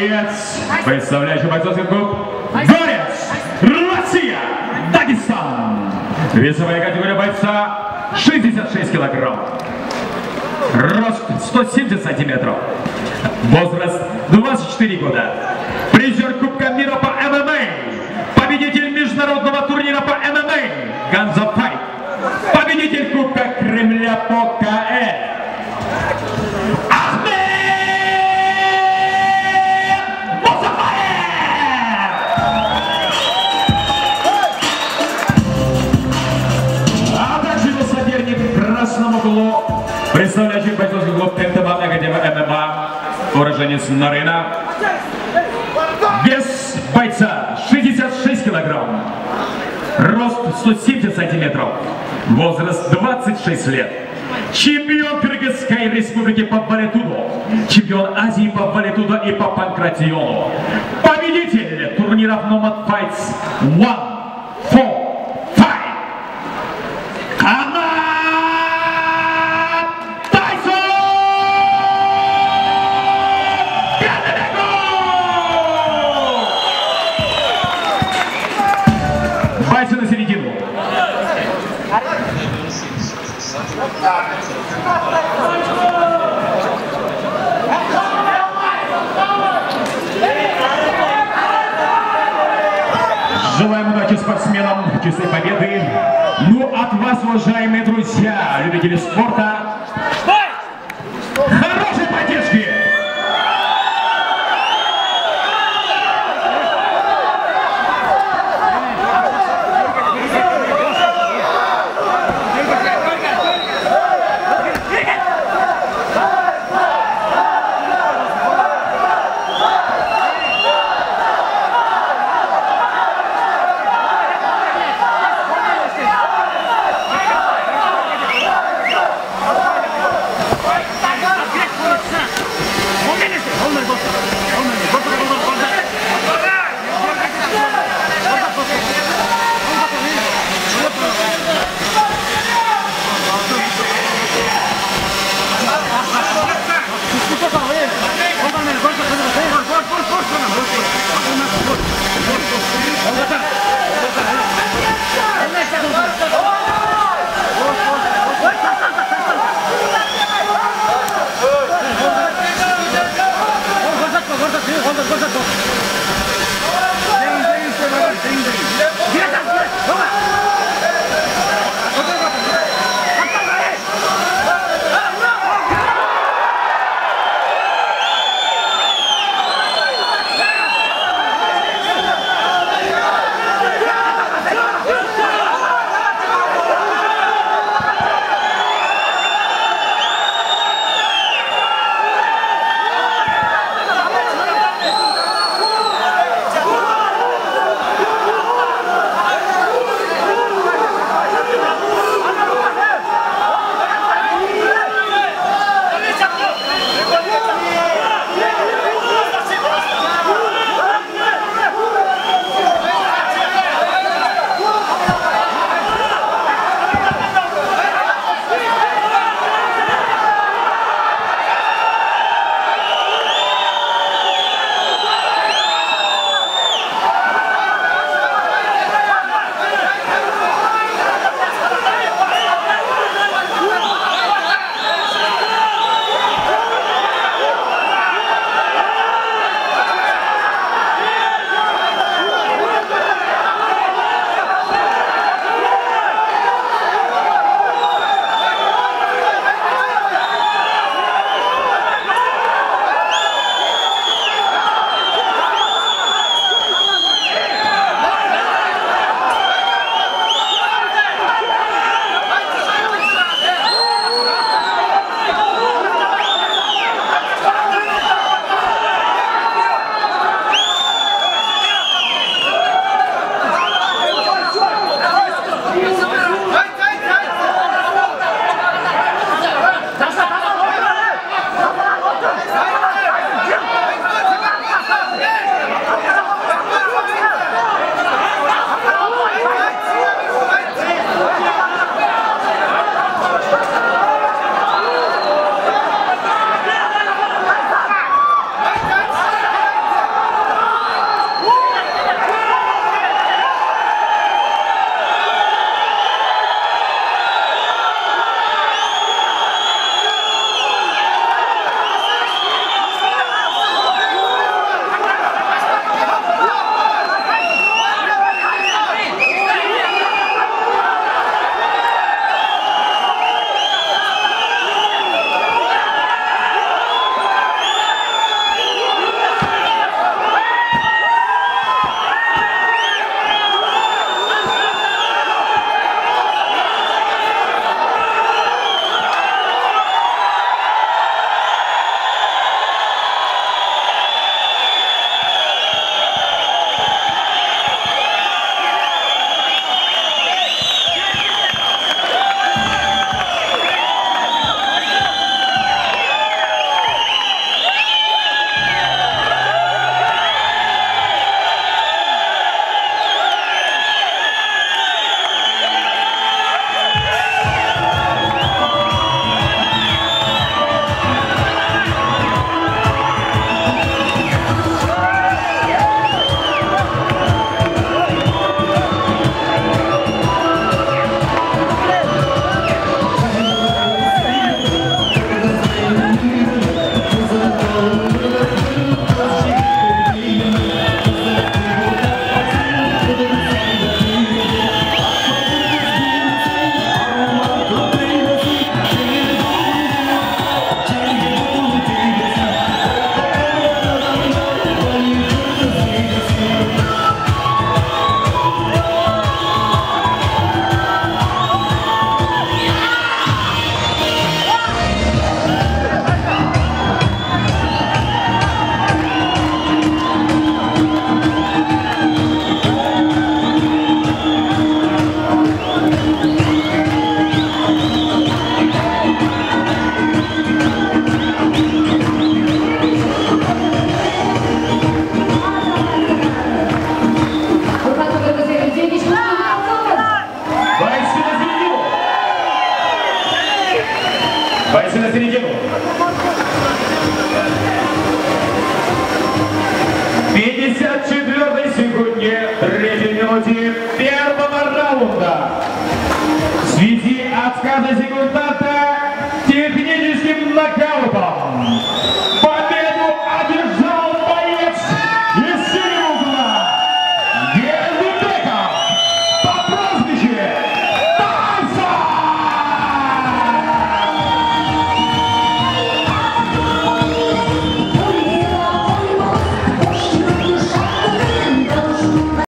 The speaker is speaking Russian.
боец, представляющий бойцовский клуб «Горец», Россия, Дагестан. Весовая категория бойца 66 килограмм. Рост 170 сантиметров. Возраст 24 года. Призер Кубка мира по ММА. Победитель международного турнира по ММА Ганза Файт. Победитель Кубка Кремля по КС. Представляющий бойцовский клуб Пентабан Академия ММА, уроженец Нарына. Вес бойца 66 килограмм. Рост 170 сантиметров. Возраст 26 лет. Чемпион Кыргызской республики по валетудо. Чемпион Азии по валетудо и по панкратиону. Победитель турниров Nomad Fights 1, 4, 5. Бойцы на середину. Желаем удачи спортсменам, чистой победы. Ну, от вас, уважаемые друзья, любители спорта, хорошей поддержки! Бойцы на середину. 54 секунде, 3 минуте первого раунда. В связи отказа секунданта техническим нокаутом